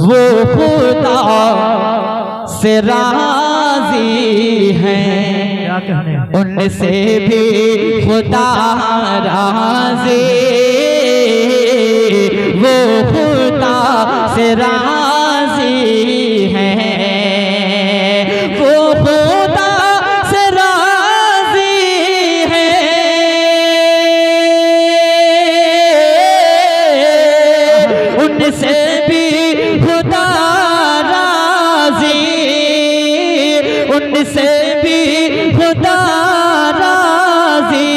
वो खुदा से राजी हैं, उनसे भी खुदा राजी, वो खुदा से राजी हैं, वो खुदा से राजी हैं, उनसे भी खुदा राजी, उनसे भी खुदा राजी।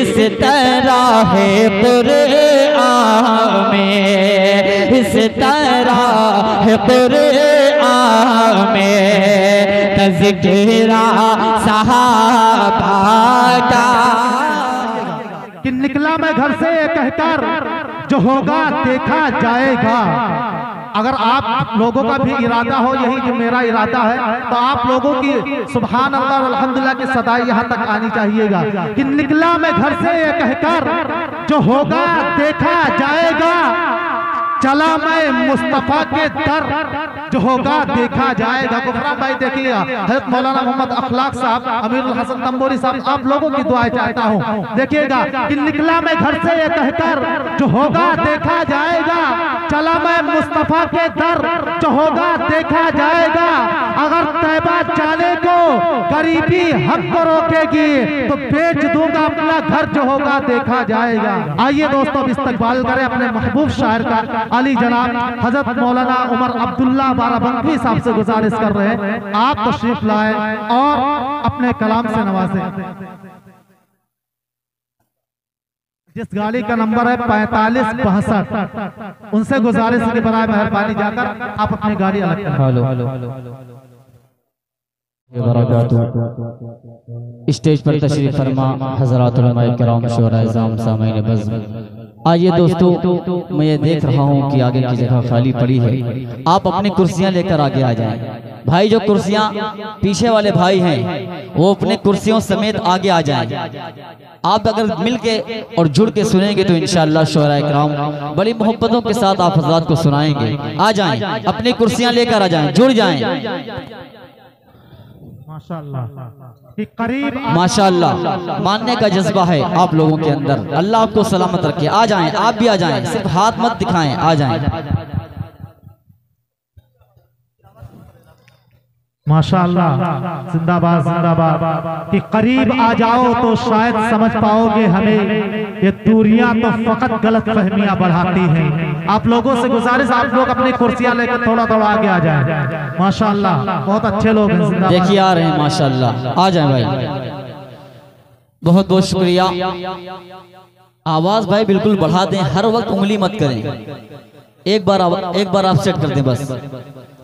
इस तरह है कुरआन में, इस तरह है कुरआन में तज़किरा सहाबा का कि निकला मैं घर से ये कहकर जो होगा देखा जाएगा। अगर आप लोगों का भी इरादा हो यही जो मेरा इरादा है, तो आप लोगों की सुभान अल्लाह और अल्हम्दुलिल्लाह की सदाई यहाँ तक आनी चाहिएगा कि निकला मैं घर से ये कहकर जो होगा देखा जाएगा, चला मैं मुस्तफा के दर जो होगा देखा जाएगा। गुफरान भाई देखिएगा, हज़रत मौलाना मोहम्मद अखलाक साहब, अमीरुल हसन तंबोरी साहब, आप लोगों की दुआएं चाहता हूँ। देखिएगा कि निकला मैं घर से ये कहकर जो होगा देखा जाएगा, चला मैं मुस्तफा के दर जो होगा देखा जाएगा। अगर तैबा जाने को गरीबी हमको रोकेगी तो बेच दूंगा अपना घर जो होगा देखा जाएगा। आइए दोस्तों इस्तकबाल करें अपने महबूब शायर का। अली जनाब हजरत मौलाना उमर अब्दुल्ला बाराबंकी साहब से गुजारिश कर रहे हैं आप तशरीफ लाएं और अपने कलाम से नवाजें। जिस गाड़ी का नंबर है 4562, उनसे गुजारिश की बराए मेहरबानी जाकर आप अपनी गाड़ी अलग करें। स्टेज पर तशरीफ फरमा हज़रात उलमाए किराम शोराए इज़ाम सामईन बज़्म। आइए दोस्तों, मैं ये देख रहा हूँ कि आगे की जगह खाली पड़ी है, आप अपनी कुर्सियाँ लेकर आगे आ जाएं। भाई जो कुर्सियाँ पीछे वाले भाई हैं वो अपने कुर्सियों समेत आगे आ जाएं। आप अगर मिल के और जुड़ के सुनेंगे तो इंशाअल्लाह शोराए किराम बड़ी मोहब्बतों के साथ आप हज़रात को सुनाएंगे। आ जाएं, अपनी कुर्सियाँ लेकर आ जाएं, जुड़ जाएं। माशाअल्लाह, मानने का जज्बा है आप लोगों के अंदर। अल्लाह आपको सलामत रखे। आ जाएं, आप भी आ जाएं, सिर्फ हाथ मत दिखाएं, आ जाएं। माशाअल्लाह, जिंदाबाद जिंदाबाद। कि करीब आ जाओ तो शायद समझ पाओगे हमें, ये दूरियां तो फकत गलत फहमियां बढ़ाती हैं। आप लोगों से गुजारिश, आप लोग अपनी कुर्सियां लेकर थोड़ा थोड़ा आगे आ जाएं। माशाअल्लाह, बहुत अच्छे लोग हैं। देखिए आ रहे हैं माशाअल्लाह, आ जाएं भाई। बहुत बहुत शुक्रिया। आवाज भाई बिल्कुल बढ़ा दें, हर वक्त उंगली मत करें। एक बार आप सेट कर दें, बस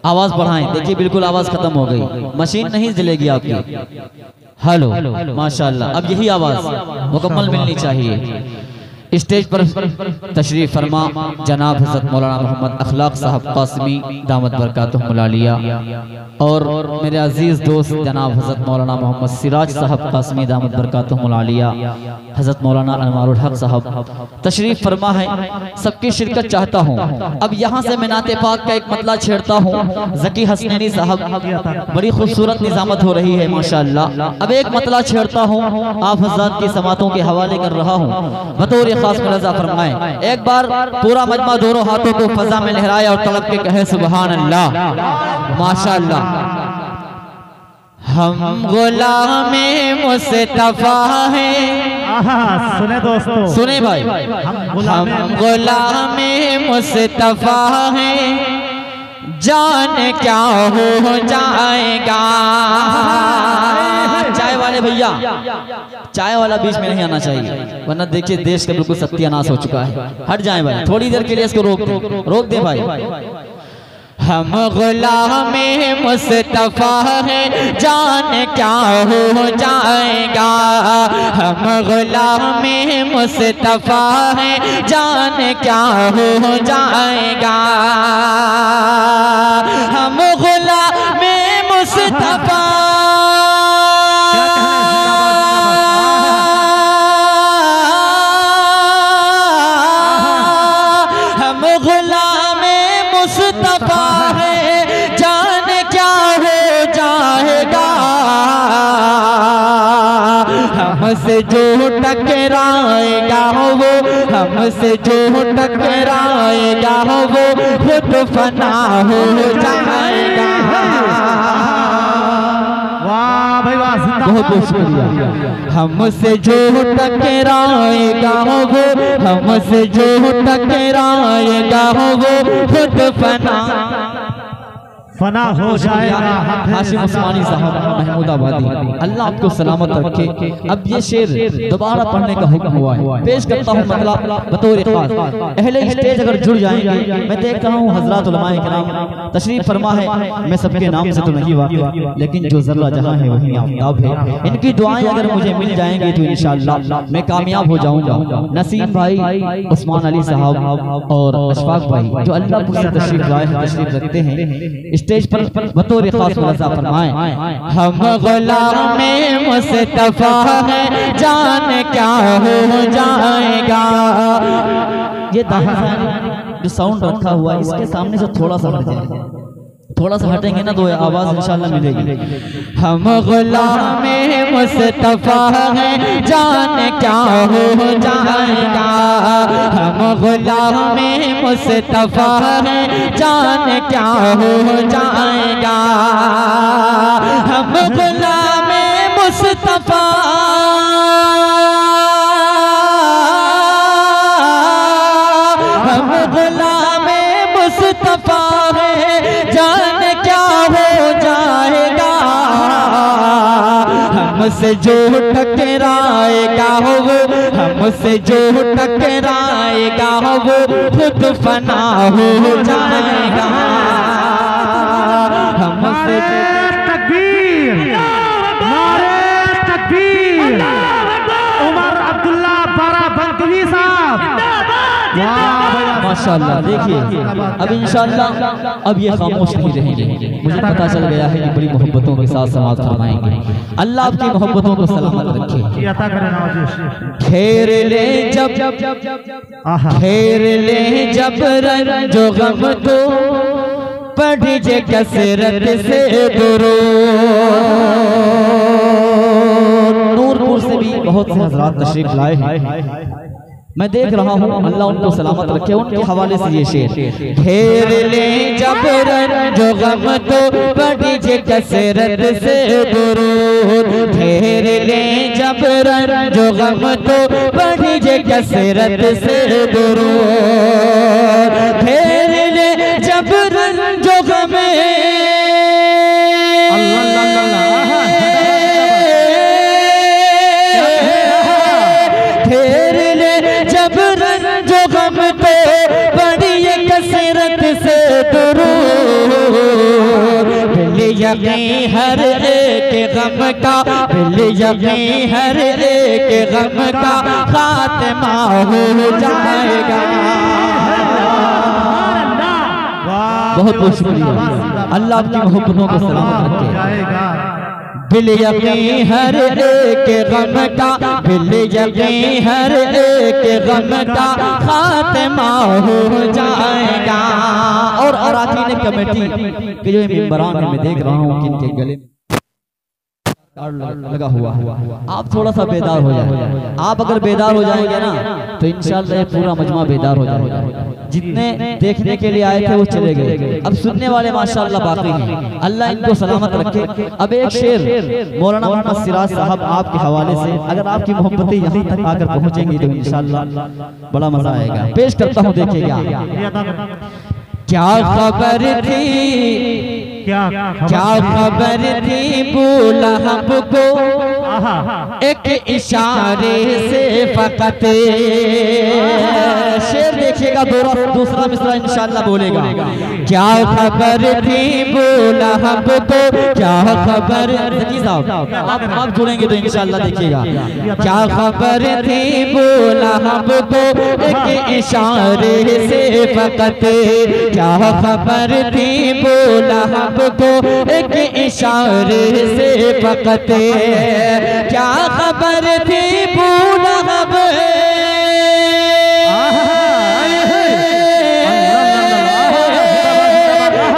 आवाज बढ़ाएं। देखिए बिल्कुल आवाज खत्म हो गई, मशीन नहीं जलेगी आपकी। हेलो, माशाअल्लाह, अब यही आवाज मुकम्मल मिलनी चाहिए। स्टेज पर तशरीफ फरमा जनाब हज़रत मौलाना मोहम्मद अखलाक साहब कासमी दामत बरकातुहुल आलिया और मेरे अजीज़ दोस्त जनाब हज़रत मौलाना मोहम्मद सिराज साहब कासमी दामत बरकातुहुल आलिया, हज़रत मौलाना अनवारुल हक साहब तशरीफ फरमा है। सबकी शिरकत चाहता हूँ। अब यहाँ से मैं नाते पाक का एक मतला छेड़ता हूँ। ज़की हसनैनी साहब, बड़ी खूबसूरत निज़ामत हो रही है माशाअल्लाह। अब एक मतला छेड़ता हूँ, आप हज़रात की समातों के हवाले कर रहा हूँ, बतौर खास मुलाज़ा फरमाएं। एक बार पूरा मजमा दोनों हाथों को फजा में लहराए और तड़प के कहे सुभान अल्लाह। माशाअल्लाह। हम गुलामे मुस्तफा हैं। सुने दोस्तों, सुने भाई, हम गुलामे मुस्तफा हैं, जान क्या हो जाएगा। चाय वाले भैया, चाय वाला बीच में नहीं आना चाहिए, वरना देखिए देश का बिल्कुल सत्यानाश हो चुका है। हट जाएं भाई, थोड़ी देर के लिए इसको रोक दे भाई। हम गुलामे मुस्तफा हैं, जान क्या हो जाएगा। हम गुलामे मुस्तफा हैं, जान क्या हो जाएगा। हम गुलामे मुस्तफा, हम गुलामे हमसे जो टकराएगा वो, हमसे जो टकराएगा वो खुद फना हो जाएगा। वाह भाई वाह, बहुत बहुत शुक्रिया। हमसे जो टकराएगा वो, हमसे जो टकराएगा वो खुद फना हो जाएगा। हाशिम उस्मानी साहब महमूदाबादी, अल्लाह आपको सलामत रखे। अब ये शेर दोबारा पढ़ने का हुक्म हुआ है, पेश करता हूँ मतलब बतौर खास। अहले स्टेज अगर जुड़ जाएंगे, मैं देखता हूँ हजरात उलमाए किराम तशरीफ फरमा है, मैं सबके नाम से तो नहीं वाकिफ, लेकिन जो जर्रा जहां है वहीं आफ्ताब है। इनकी दुआएं अगर मुझे मिल जाएंगी तो इंशाअल्लाह मैं कामयाब हो जाऊंगा। नसीम भाई, उस्मान अली साहब और अशफाक भाई जो अल्लाह से तशरीफ लाए हैं, तशरीफ रखते हैं स्टेज पर बतौर खास मुलाजा फरमाएं। हम गुलाम मुस्तफा है, जान क्या हो जाएगा। ये जो साउंड रखा हुआ है इसके सामने से थोड़ा सा हट जाए, थोड़ा सा हटेंगे ना तो आवाज इंशाल्लाह मिलेगी। हम गुलाम मुस्तफा है, जान क्या हो जाएगा। हम गुलाम मुस्तफा है, जान क्या हो जाएगा। हम गुलाम मुस्तफा, हम गुलाम मुस्तफा है, जान क्या हो जाएगा। हमसे जो टकराएगा वो, हमसे जो टकराएगा वो खुद फना हो जाएगा। हमसे तकबीर, नारे तकबीर। उमर अब्दुल्ला बाराबंकवी साहब, माशाअल्लाह। देखिए अब इंशाअल्लाह अब ये खामोश नहीं रहेंगे, मुझे पता चल गया है कि बड़ी मोहब्बतों के साथ समाज फरमाएंगे। अल्लाह आपकी मोहब्बतों को सलामत रखे। अता करे नवाज़िश। खेर ले जब, खेर ले जब जो गम तो पढ़िए कसरत से दुरूद। नूरपुर से भी बहुत से हजरात तशरीफ लाए हैं, मैं देख रहा हूँ, अल्लाह उनको सलामत रखे। उनके हवाले से ये शेर, घेर ले जब जो गम तो पढ़िए कसरत से दुरूद। घेर ले जब जो गम तो पढ़िए कसरत से दुरूद। घेर ले जब जो गम, यकीन हर एक गम का, यकीन हर एक गम का खात्मा हो जाएगा। बहुत बहुत शुक्रिया, अल्लाह आपकी मोहब्बतों को सलामत रखे। बिल यकीन हर एक गम का, बिल यकीन हर एक गम का खात्मा हो जाएगा। और अराकीन कमेटी के जो मेंबरान मैं देख रहा हूँ जिनके गले लगा हुआ, आप थोड़ा सा बेदार हो जाए। आप अगर बेदार हो जाएंगे ना तो इंशाअल्लाह पूरा मजमा बेदार हो जाएगा। जितने देखने के लिए आए थे वो चले गए, अब सुनने वाले माशाअल्लाह बाकी हैं। अल्लाह इनको सलामत रखे। अब एक शेर मौलाना मोहम्मद सिराज साहब आपके हवाले से, अगर आपकी मोहब्बतें यहाँ तक आकर पहुँचेंगी तो इंशाअल्लाह बड़ा मजा आएगा। पेश करता हूँ, देखिएगा। क्या खबर थी, क्या खबर थी बोला हमको एक इशारे से फकत। शेर देखिएगा, दूसरा मिसरा इंशाअल्लाह बोलेगा। क्या खबर थी बोला हमको, क्या खबर, जकी साहब आप जुड़ेंगे तो इंशाअल्लाह देखिएगा। क्या खबर थी बोला हमको एक इशारे से फकत। क्या खबर थी बोला हमको एक इशारे से फकत। क्या खबर थी बोला हमको,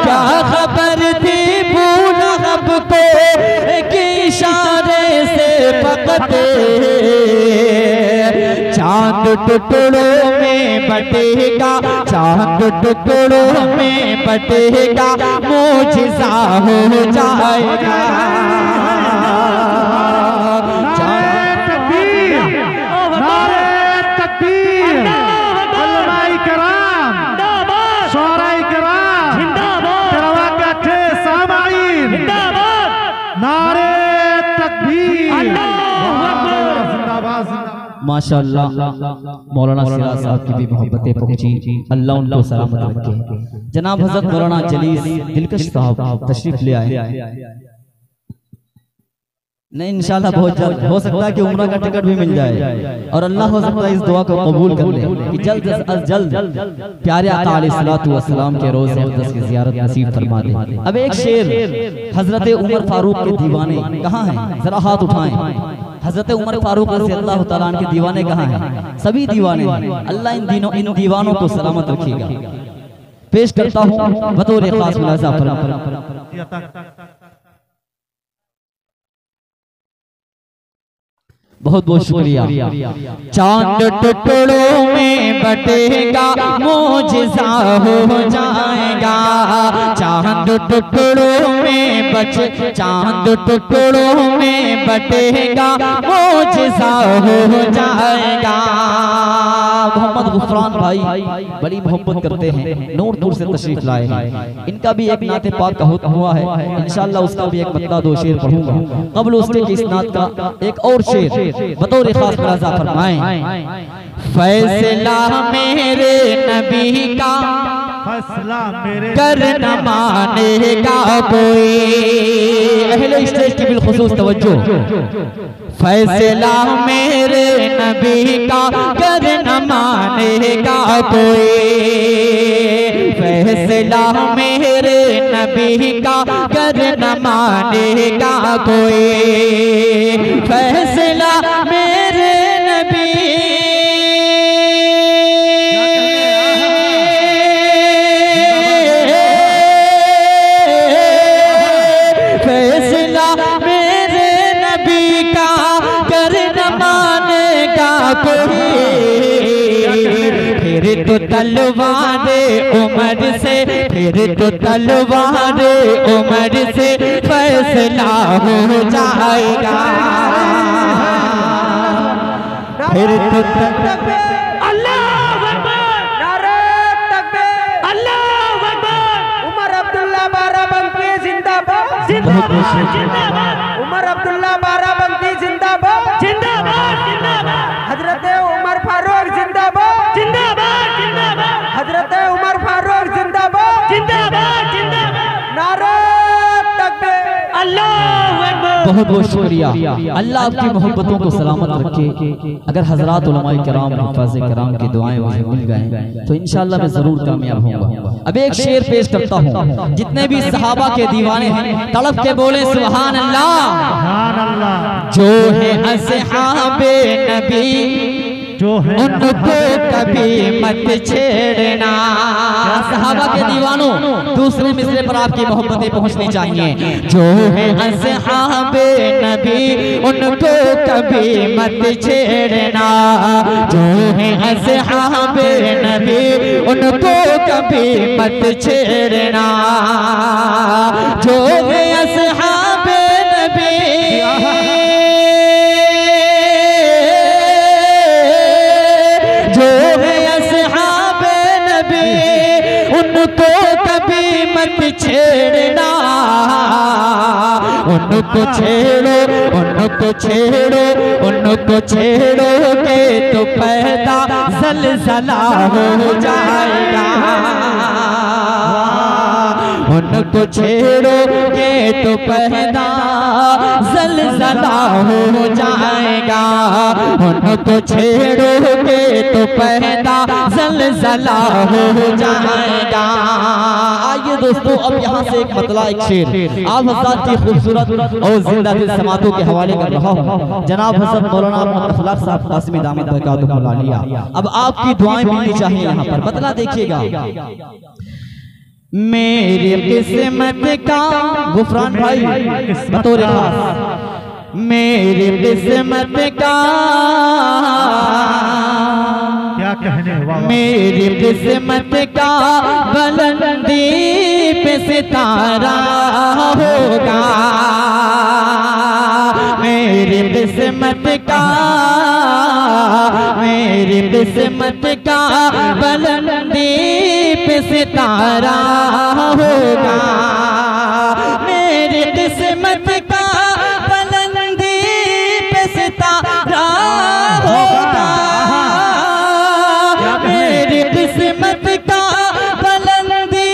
क्या खबर थी बोला हमको एक इशारे से फकत। चांद टुकड़ों में बटेगा, चांद टुकड़ों में बटेगा, मोजिज़ा हो जाएगा। माशाअल्लाह मौलाना सिराज साहब की भी मोहब्बतें पहुंची, अल्लाह उनको सलामत रखे। जनाब हजरत मौलाना जलीस दिलकश साहब तशरीफ ले आए। नहीं इंशाल्लाह बहुत जल्द हो सकता है कि उम्रा का टिकट भी मिल जाए और अल्लाह हो सकता है इस दुआ को कबूल कर ले कि जल्द अज जल्द प्यारे आका अलैहिस्सलातु वस्सलाम के रोज़ अक़दस की ज़ियारत नसीब फरमा दे। अब एक शेर हजरत उमर फारूक के दीवाने कहाँ हैं, जरा हाथ उठाएं। हजरत उमर फारूक रज़ियल्लाहु तआला अन्हु के दीवाने कहाँ हैं? सभी दीवाने। अल्लाह इन दीवानों को सलामत रखेगा। पेश करता हूँ बतौर खास मुलाज़ा फरमा। बहुत बहुत शुक्रिया। चांद टुकड़ों में बटेगा, मोजिज़ा हो जाएगा। चांद टुकड़ों में चांद टुकड़ों में बटेगा, मोजिज़ा हो जाएगा। मोहम्मद गुफरान भाई बड़ी मोहब्बत करते हैं, नूर दूर से तशरीफ लाए हैं। इनका भी एक नाते पाक का हुआ है, इंशाअल्लाह उसका भी एक मतला दो शेर पढ़ूंगा। कबल उसके कि इस नात का एक और शेर बतौर खास मुलाज़ा फरमाएं। फैसला मेरे नबी का, फैसला मेरे कर न मानेगा कोई। अहले स्टेज की बिलखुसूस तवज्जो। फैसला मेरे नबी का कर न मानेगा कोई। फैसला मेरे नबी का कर न मानेगा कोई। फैसला मेरे नबी फिर तो तलवार उमर से, फिर तो तलवार उमर से फैसला हो जाएगा। फिर तो अल्लाह अकबर, नारे तकबीर, अल्लाह अकबर। उमर अब्दुल्ला बाराबंकी जिंदाबाद, जिंदाबाद, जिंदाबाद। उमर अब्दुल्ला बाराबंकी जिंदाबाद, जिंदाबाद, जिंदाबाद। हजरत उमर फारूक जिंदाबाद, जिंदाबाद, जिंदाबाद। हजरत उमर फारूक जिंदाबाद, जिंदाबाद, जिंदाबाद। नारे तकबीर, अल्लाह अकबर। बहुत बहुत शुक्रिया। अल्लाह आपकी मोहब्बतों को सलामत रखे। अगर हजरात उलमाए किराम हिफ़ाज़े किराम की दुआएं मुझे मिल गए तो इंशाअल्लाह मैं जरूर कामयाब होऊंगा। अब एक शेर पेश करता हूँ। जितने भी सहाबा के दीवाने हैं तड़प के बोले सुभान अल्लाह, सुभान अल्लाह। जो है असहाबे नबी जो है उनको कभी मत छेड़ना। सहाबा के दीवानों दूसरे मिसरे पर आपकी मोहब्बतें पहुंचनी चाहिए। जो है असहाबे नबी उनको कभी मत छेड़ना। जो है असहाबे नबी उनको कभी मत छेड़ना। जो है असहाबे नबी उनको कभी मत छेड़ना। उनको छेड़ो, उनको छेड़ो, उनको छेड़ोगे तो पैदा ज़लज़ला हो जाएगा। उनको छेड़ोगे तो पैदा ज़लज़ला हो जाएगा। उनको छेड़ोगे तो पैदा ज़लज़ला हो जाएगा। आइए दोस्तों अब यहाँ से एक मतला एक शेर आप हज़रात की खूबसूरत और जिंदा दिल समातों के हवाले कर रहा हूँ। जनाब हज़रत मौलाना अखलाक साहब कासिमी दामत बरकातुहु आलिया। अब आपकी दुआएं मिलनी चाहिए यहाँ पर। मतला देखिएगा। मेरी किस्मत का गुफरान भाई बतौर खास, मेरी किस्मत का क्या कहने, वाह वाह। मेरी किस्मत का बुलंदी पे सितारा होगा, मेरी किस्मत का, मेरी किस्मत का बुलंदी पे सितारा होगा, मेरी किस्मत का बुलंदी पे सितारा होगा, मेरी किस्मत का बुलंदी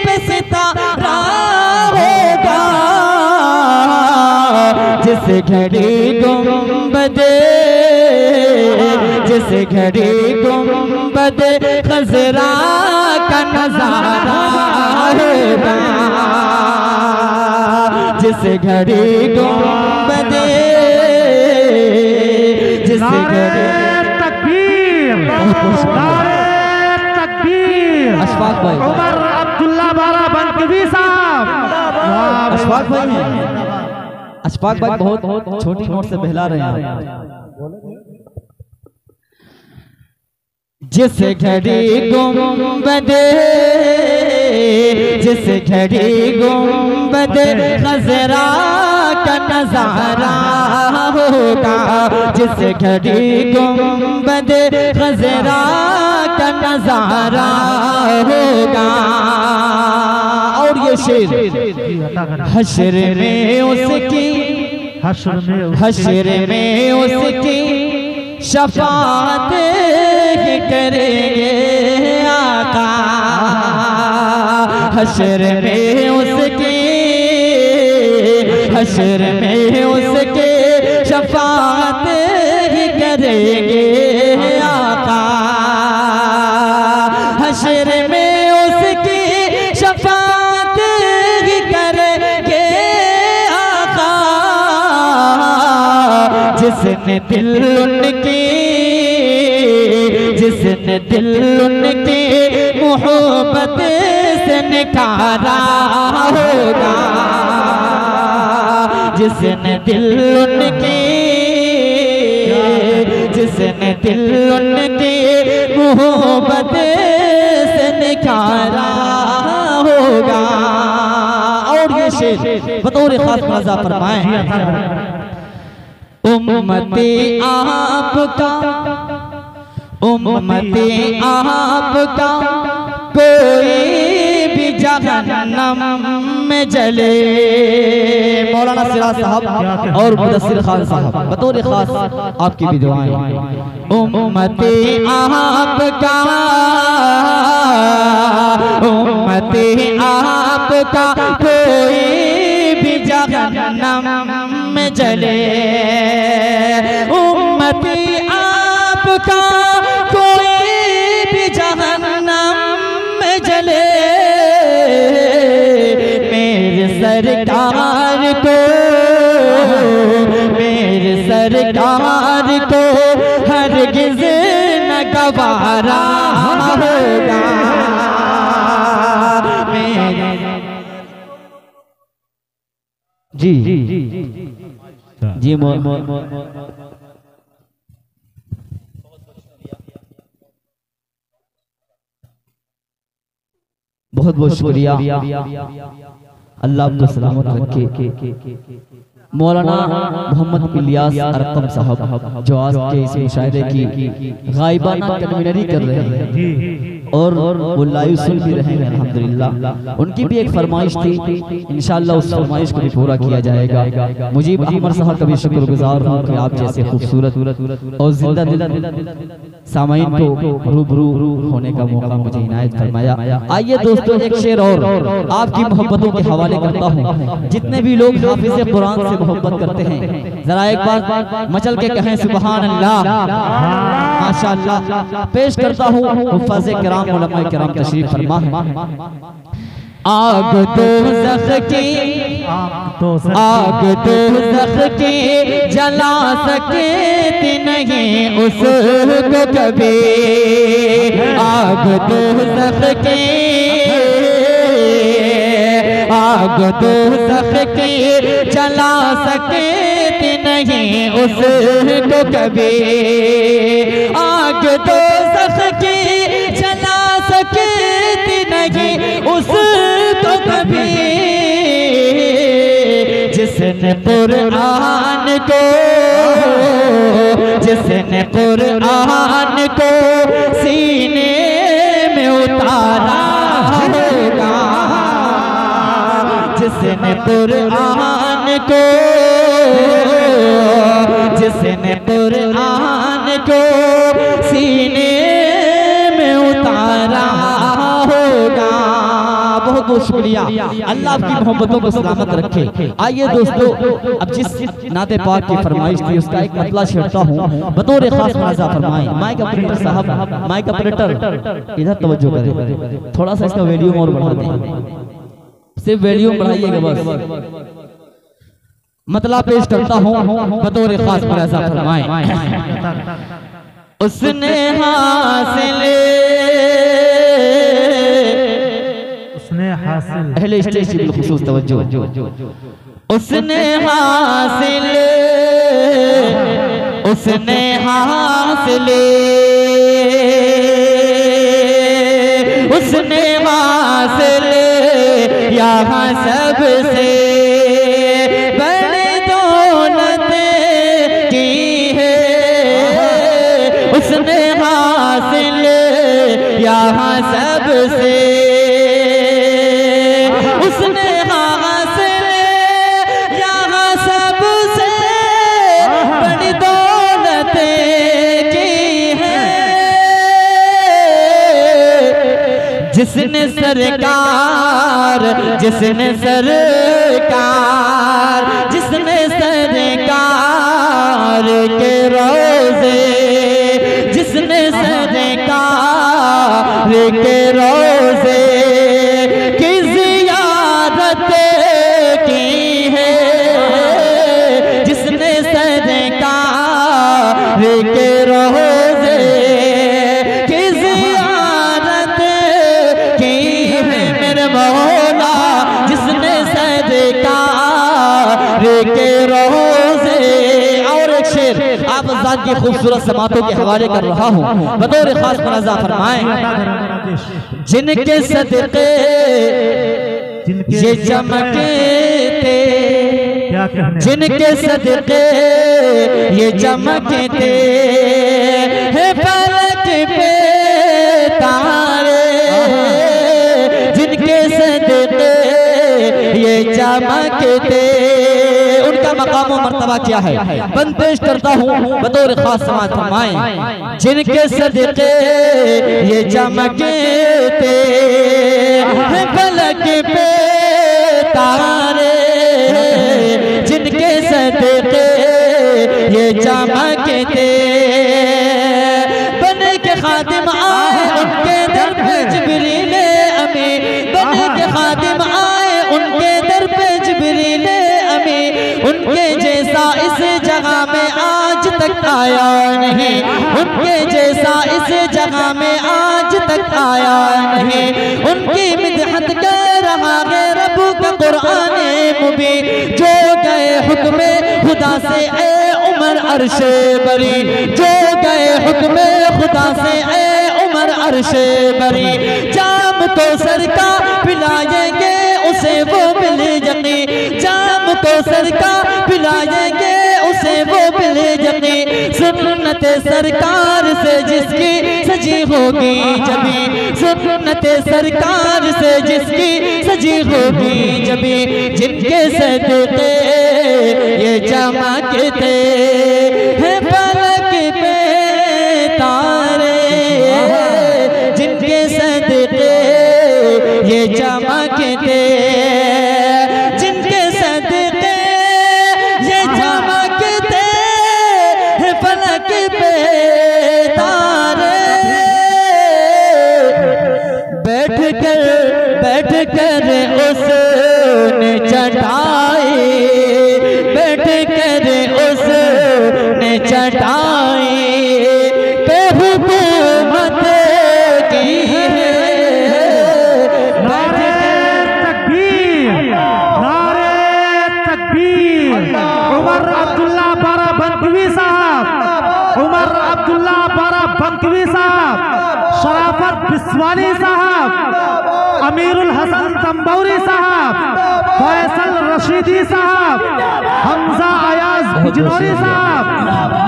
पे सितारा होगा, जिस घड़ी गुंबदे, जिस घड़ी गुंबदे खजरा का नजारा होगा, जिस घड़ी गुंबदे, जिस घड़ी तकबीर, नारे तकबीर। अशफाक भाई, उमर अब्दुल्ला बाराबंकी साहब, अशफाक भाई हैं, अशफाक भाई बहुत छोटी नोट से बहला रहे हैं। जिस घड़ी गुंबदे, जिस घड़ी गुंबदे खजरा का नजारा होगा, जिस घड़ी गुंबदे खजरा का नजारा होगा, और ये शेर हश्र में उसकी, हश्र में उसकी शफाअत ही करेंगे आका, हश्र में उसकी, हश्र में उसके शफाअत ही करेंगे आका, हश्र में उसकी शफाअत ही करेंगे आका, जिसने दिल उनकी, जिसने दिल उनकी मोहब्बत से निकाला होगा, जिसने दिल उनकी, जिसने दिल उनकी मोहब्बत से निकाला होगा, और ये शेर बतौर खास मजा फरमाए, उम्मती आपका, उम्मती आपका कोई भी जहन्नम में जले, मौलाना सिराज साहब और मुदस्सिर खान साहब बतौर खास आपकी भी दुआएं, उम्मती आपका, उम्मती आपका कोई भी जहन्नम में जले, उम्मती आपका कोई भी जहन्नम में जले, मेरे सरकार को, मेरे सरकार को हरगिज़ न गवारा होगा, मेरे जी जी जी बहुत बहुत शुक्रिया, अल्लाह आपको सलामत रखे। मौलाना मोहम्मद इलियास अरकम साहब जो आज के इस मुशायरे की गायबाना कन्वीनरी कर रहे हैं और वो लाइव सुन भी रहे हैं अल्हम्दुलिल्लाह, उनकी भी एक फरमाइश थी, इंशाअल्लाह उस फरमाइश को भी पूरा किया जाएगा। मुजीब अहमद साहब का भी शुक्रगुजार हूँ कि आप जैसे खूबसूरत और जिंदा दिल सामाईन को रूबरू होने का मौका मुझे इनायत फरमाया। आइए दोस्तों एक शेर और आपकी मोहब्बतों के हवाले करता हूँ। जितने भी लोग हाफिज़ कुरान से मोहब्बत करते हैं जरा एक बार मचल के कहें सुभान अल्लाह, माशाअल्लाह। पेश करता हूँ हुफ़ाज़े किराम उलमाए किराम तशरीफ फरमा है। आग दोज़ख की, आग दोज़ख की जला सकती नहीं उसको कभी, आग दोज़ख की, आग दोज़ख की जला सकती नहीं उसको कभी, आग दोज़ख नहीं उसको कभी, जिसने कुरान को, जिसने कुरान को सीने में उतारा होगा, जिसने कुरान को, जिसने कुरान को सीने में उतारा होगा। बहुत बहुत शुक्रिया, अल्लाह आपकी मोहब्बतों को सलामत रखे। आइए दोस्तों, अब जिस नाते पाक की फरमाइश थी उसका एक मतला छेड़ता हूँ, बतौर खास मुलाजा फरमाएं। माइक ऑपरेटर साहब, माइक ऑपरेटर इधर तवज्जो करें, थोड़ा सा इसका वॉल्यूम और बढ़ा दें, सिर्फ वॉल्यूम बढ़ाइएगा बस। मतला पेश करता हूँ, बतौर खास मुलाजा फरमाएं। उसने हासिल, अहले स्टेज की बिलखुसूस तवज्जो, उसने हासिल, उसने हासिल, उसने हासिल यहाँ सबसे बड़ी दौलत की है, उसने हासिल यहाँ सबसे, उसने हासिल यहाँ सबसे बड़ी दौलत की है, जिसने सरकार, जिसने सरकार, जिसने सरकार के रोज़े, जिसने सरकार के रोज़े की ज़ियारत की है, जिसने सरकार के रोज़े की ज़ियारत की है, मेरे मौला जिसने सरकार के रोज़े। और एक शेर आप ज़ात की खूबसूरत समातों के हवाले कर रहा हूँ, बतौर खास मुलाजा फरमाएं। जिनके सदक़े ये चमकते, जिनके सदक़े ये चमकते हैं फलक पे तारे, जिनके सदक़े ये चमकते, उनका मकाम और मर्तबा क्या है, बंद पेश करता हूँ, बतौर खास समात फरमाएं। जिनके सदक़े ये चमकते हैं फलक पे तारे, जिनके सदक़े ये चमकते, बन के खादिम आए उनके दर पे जिब्रील अमीन, बन के खादिम आए उनके दर पे जिब्रील अमीन, उनके जैसा इस जगह में आज तक आया नहीं, उनके जैसा इस जगह में आज तक आया नहीं, उनकी मिदहत कर रहा है रब का कुरान मुबीन, जो गए हुक्म खुदा से ए उमर अर्शे बरी, जो गए हुक्म खुदा से ए उमर अर्शे बरी, जाम तो सरकार पिलाएंगे उसे वो मिले यकी, जाम तो सरकार पिलाएंगे उसे वो मिले यकी, सुन्नत सरकार से जिसकी सजी होगी जबी, सुन्नत सरकार से जिसकी सजी होगी जबी, जिनके सदक़े ये चमकते हैं फलक पे तारे, जिनके सदक़े ये चमकते, जिनके सदक़े ये चमकते हैं फलक पे तारे, बैठ कर उसने चटाई, बैठ कर उसने चटाई पे हुकूमत की है, नारे तकबीर, नारे तकबीर। उमर अब्दुल्ला बाराबंकवी साहब, उमर अब्दुल्ला बाराबंकवी साहब, शराफत बिस्वानी साहब, कंबौरी साहब, फैसल रशीदी साहब, हमजा अयाज बिजनौरी साहब,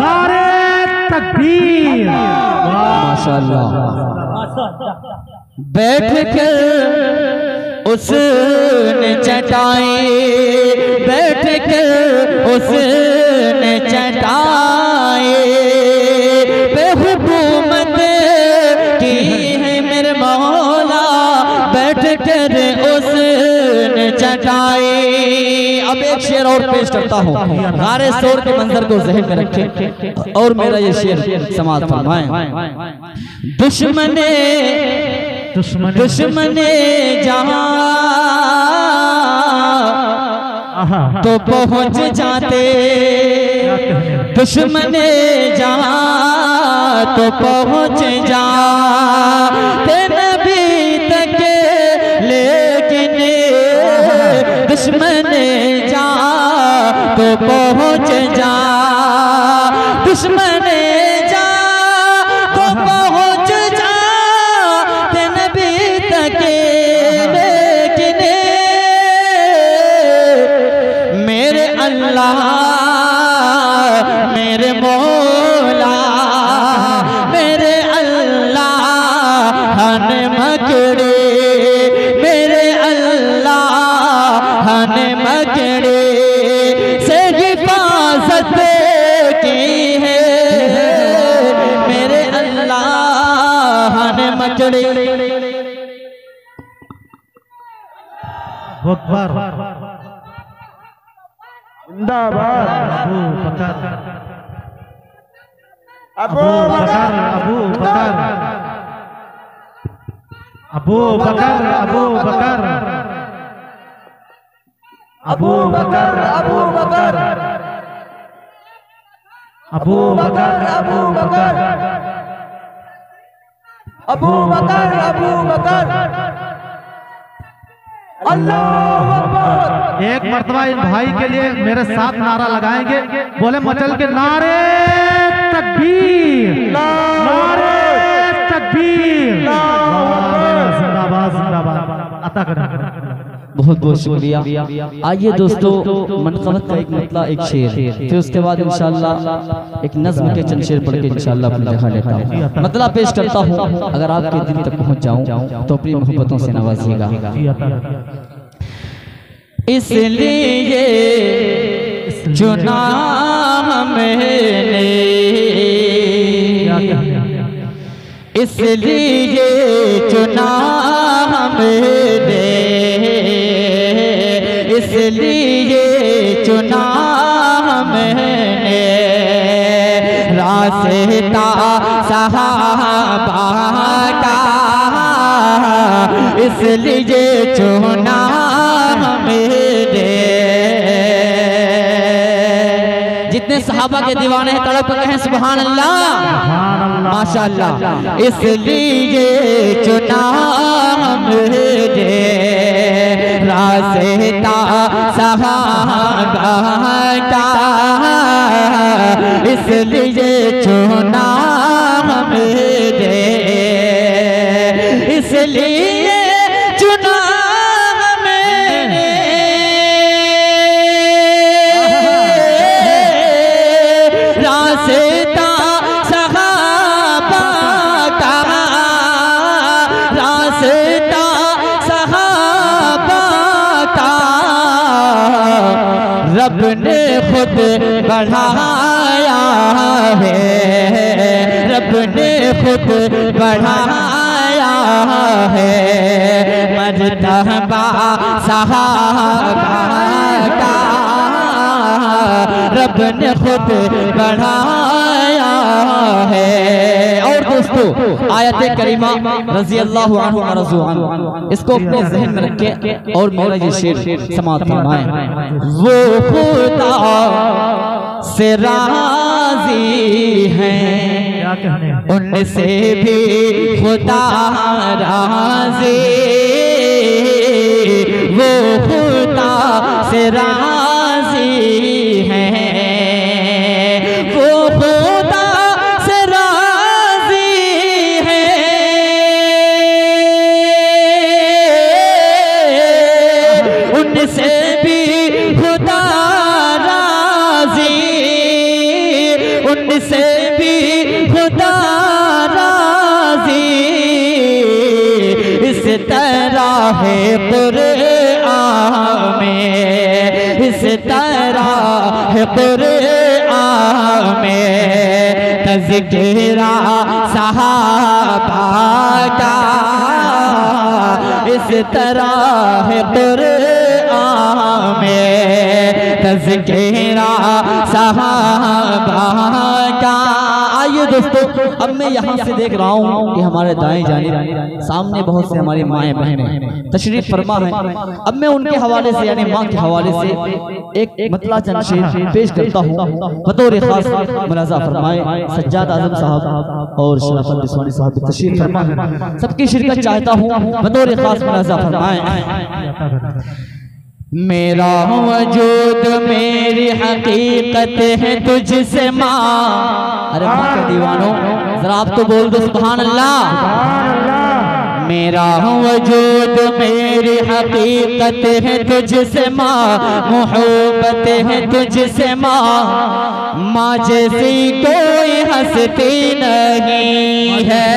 नारे तकबीर। माशाअल्लाह। बैठ कर उसने चटाई, बैठ कर उसने चटाई पे हुकूमत की है मेरे मौला, बैठ कर उसने चटाई। अब एक शेर और पेश करता हूँ, गारे शोर के मंजर को ज़हन में रखें और मेरा ये शेर समाअत फरमाएं। दुश्मने जहां तो पहुंच जाते, दुश्मने जहां तो पहुंच जाते नबी तक, लेकिन दुश्मने जहां तो पहुंच जा, दुश्मने मेरे मौला मेरे अल्लाह ने मकड़े, मेरे अल्लाह ने मकड़े से हिफाजत की है, मेरे अल्लाह ने मकड़े। जिंदाबाद अबू बकर, अबू बकर, अबू बकर, अबू बकर, अबू बकर, अबू बकर, अबू बकर, अबू बकर, अबू बकर, अबू बकर, अल्लाह अकबर। एक मर्तबा इन भाई के लिए मेरे साथ नारा लगाएंगे, बोले मचल के नारे तकबीर, नारे तकबीर, जिंदाबाद जिंदाबाद। अता करें। बहुत बहुत शुक्रिया। आइए दोस्तों, मनक़बत का एक मतला एक शेर, फिर उसके बाद इंशाअल्लाह एक नज़्म के चंद शेर पढ़ के इंशाअल्लाह अपनी जगह लेता हूँ। मतला पेश करता हूँ, अगर आपके दिल तक पहुँच जाऊँ तो अपनी मोहब्बतों से नवाजिएगा। इसलिए चुना हमने, इसलिए चुना हमने, इसलिए चुना हमने रास्ता सहाबा का, इसलिए चुना हमने। जितने सहाबा के दीवाने हैं तड़प रहे हैं सुभान अल्लाह माशाअल्लाह। इसलिए चुना हमने रास्ता सहाबा का, इसलिए चुना हमने, इसलिए चुना हमने, रास्ता सहाबा का, रास्ता सहाबा का रब ने खुद बढ़ाया है, रब ने खुद बढ़ाया है मर्तबा सहाबा का, रब ने खुद बढ़ाया है। और दोस्तों आयत करीमा रज़ी अल्लाहु अन्हु व रज़ू अन्हु, इसको अपने ज़हन में रखें और मेरा ये शेर समाअत फरमाएं। वो खुदा से राज़ी हैं, उनसे भी खुदा राज़ी, वो खुदा से राज़ी हैं, वो खुदा से राज़ी हैं, कुरआन में, इस तरह है कुरआन में तज़किरा सहाबा का, इस तरह है कुरआन में तज़किरा सहाबा का। आइए दोस्तों, अब मैं यहाँ से देख रहा हूँ कि हमारे दाएं जानिब सामने बहुत से हमारी माएँ बहनें तशरीफ फरमा है। अब मैं उनके हवाले से यानी माँ के हवाले से एक मतला चंद शेर पेश करता हूँ। बतौर खास मुलाजा फरमाए सज्जाद आजम साहब और शराफत बिस्वानी साहब तशरीफ फरमा है। सबकी शिरकत चाहता हूँ, बतौर खास मुलाजा फरमाए। मेरा वजूद मेरी हकीकत है तुझसे माँ। अरे माँ के दीवानों, जरा आप तो बोल दो सुभान अल्लाह। मेरा वजूद मेरी हकीकत है तुझसे माँ, मोहब्बत है तुझसे माँ, माँ जैसी कोई हस्ती नहीं है।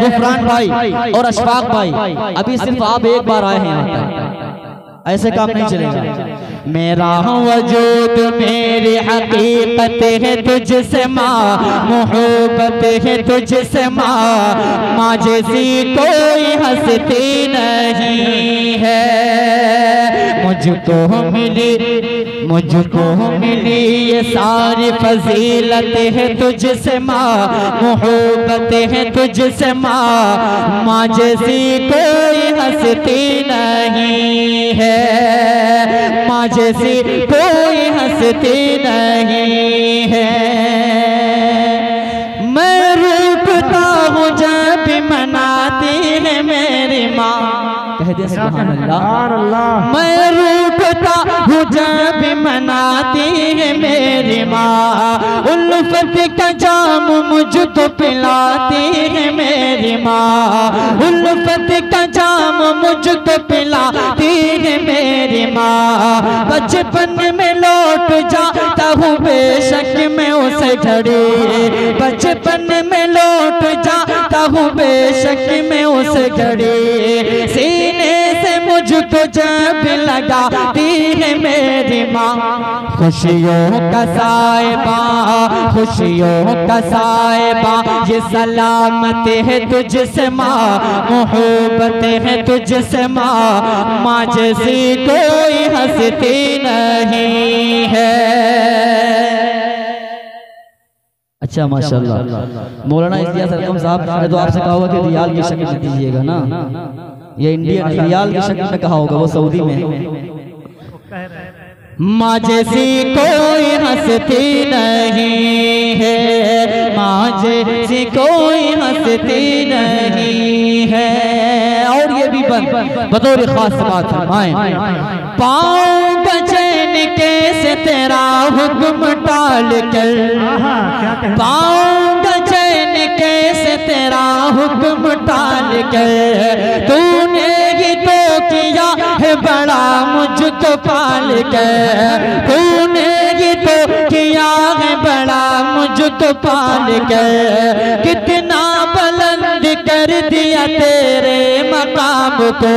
गुफरान भाई और अशफाक भाई, अभी सिर्फ आप एक बार आए हैं यहाँ पर, ऐसे काम नहीं चलेगा। मेरा वजूद मेरी हकीकत है तुझसे माँ, मोहब्बत है तुझसे माँ, माँ जैसी कोई हस्ती नहीं है। मुझको मिली ये सारी फजीलत है तुझसे माँ, मोहब्बत है तुझसे माँ, माँ जैसी कोई हस्ती नहीं है, माँ जैसी कोई हस्ती नहीं है। मैं रूठता हूँ जब मनाती है मेरी माँ, कह दे सुभान अल्लाह। मैं रूठता हूँ जब मनाती है मेरी माँ, उल्फत का जाम मुझको पिलाती है मेरी माँ, उल्फत का जाम मुझको पिलाती है मेरी माँ। बचपन में लौट जाता हूँ बेशक मैं उसे घड़ी, बचपन में लौट जाता हूँ बेशक मैं उसे घड़ी, सीने से मुझको जब लगाती है मेरी माँ। खुशियों का साहिबा, खुशियों का साहिबा, ये सलामत है तुझसे माँ, मोहब्बत है तुझसे माँ, माँ जैसी कोई हस्ती नहीं है। अच्छा माशाल्लाह। मौलाना इस्तिया सरकम साहब ने तो आपसे कहा होगा कि रियाल की शक्ल में दीजिएगा ना, ये इंडियन रियाल की शक्ल में कहा होगा, वो सऊदी में। माँ जैसी कोई हस्ती नहीं है, माँ जैसी कोई हस्ती नहीं है। और ये भी बतौर खास बात फरमाएं, पाँव बचन कैसे तेरा हुक्म टाल कर, पाँव बचन कैसे तेरा हुक्म टाल कर, तूने ही तो किया है बड़ा मुझको पाल कर, तूने ही तो किया है बड़ा मुझको पाल कर, कितना बुलंद कर दिया तेरे मकाम को,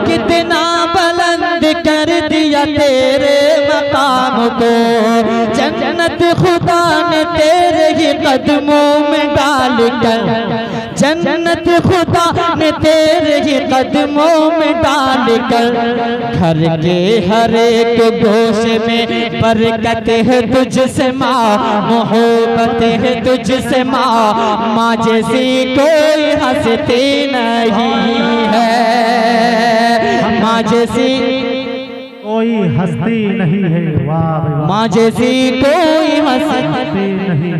कितना बुलंद कर दिया तेरे मकाम को, जन्नत खुदा ने तेरे ही कदमों में डाल कर, जन्नत खुदा ने तेरे ही कदमों में डाल कर, घर के हर एक गोशे में बरकत है तुझसे माँ, मोहब्बत है तुझसे माँ, माँ जैसी कोई हस्ती नहीं है, माँ जैसी कोई हस्ती नहीं है। वाह, माँ जैसी कोई हस्ती नहीं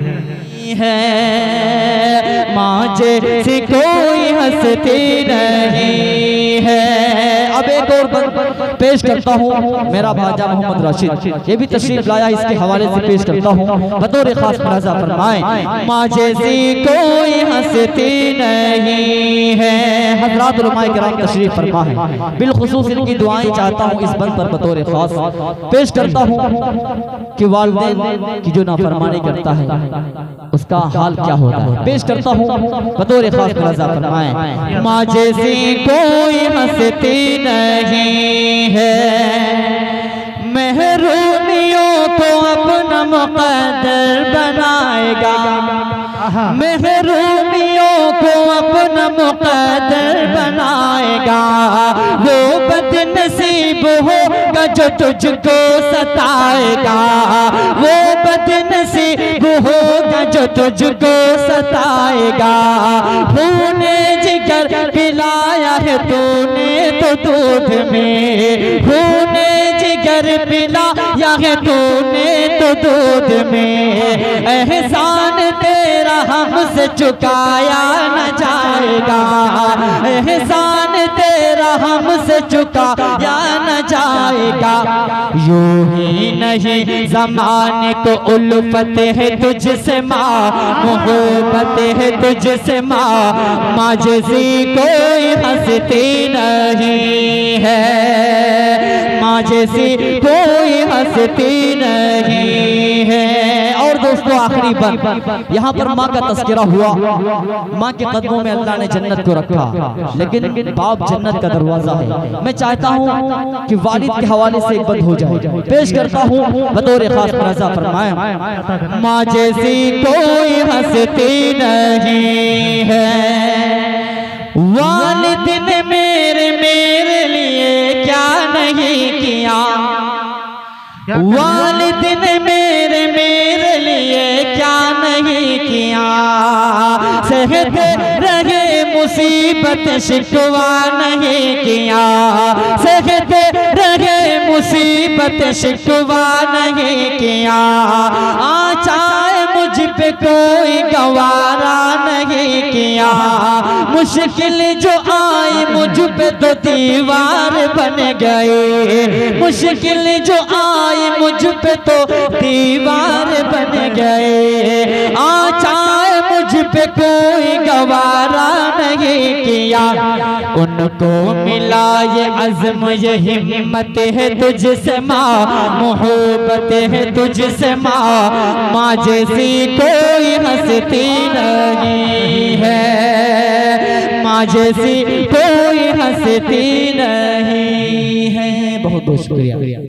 है, है, माँ जैसी कोई हस्ती नहीं है। अब एक और पेश करता हूँ मेरा भाजा मोहम्मद राशिद, ये भी तशरीफ लाया, इसके हवाले से पेश करता हूँ बतौर खास मुलाजा फरमाएं। माँ जैसी कोई हंसती नहीं है। हज़रात उलमाए किराम तशरीफ फरमा है, बिलखुसूस इनकी दुआएं चाहता हूँ इस बंद पर बतौर खास पेश करता हूँ कि वालिदैन की जो नाफरमानी करता है उसका हाल क्या होता है। पेश करता हूँ बतौर खास मुलाजा फरमाएं। माँ जैसी कोई हंसती नहीं है, महरूमियों को अपना मुक़द्दर बनाएगा, महरूमियों को अपना मुक़द्दर बनाएगा। वो बदनसीब होगा जो तुझको सताएगा, वो बदनसीब होगा जो तुझको सताएगा। खूने जिगर पिलाया है तूने तो दूध में, खूने जिगर पिलाया है तूने तो दूध में। एहसान तेरा हमसे चुकाया न जाएगा, एहसान तेरा हमसे चुकाया न जाएगा। यूं ही नहीं ज़माने को उल्फत है तुझसे माँ, मोहब्बत है तुझसे माँ, माँ जैसी कोई हंसती नहीं है, माँ जैसी कोई हंसती नहीं है। और दोस्तों आखिरी बंद, यहाँ पर माँ का तस्करा हुआ, माँ के कदमों में अल्लाह ने जन्नत को रखा, लेकिन बाप जन्नत का दरवाजा है। मैं चाहता हूँ कि वालिद के हवाले से एक बंद हो जाए, पेश करता हूँ बतौर खास मुलाजा फरमाएं। माँ जैसी कोई हंसती नहीं है, वालिद ने मेरे लिए क्या नहीं किया, वालिद ने मेरे लिए क्या नहीं किया। सहते रहे मुसीबत शिकवा नहीं किया, सहते रहे मुसीबत शिकवा नहीं किया। चाहे मुझ पे कोई गवारा नहीं किया, मुश्किल जो आई मुझ पे तो दीवार बन गए, मुश्किल जो आई मुझ पे तो दीवार बन गए। चाहे मुझ पे कोई गवारा नहीं किया, उनको मिला ये अज़्म ये हिम्मत है तुझसे माँ, मोहब्बत है तुझसे माँ, माँ जैसी कोई हंसती नहीं है, माँ जैसी कोई हंसती नहीं है। बहुत बहुत शुक्रिया।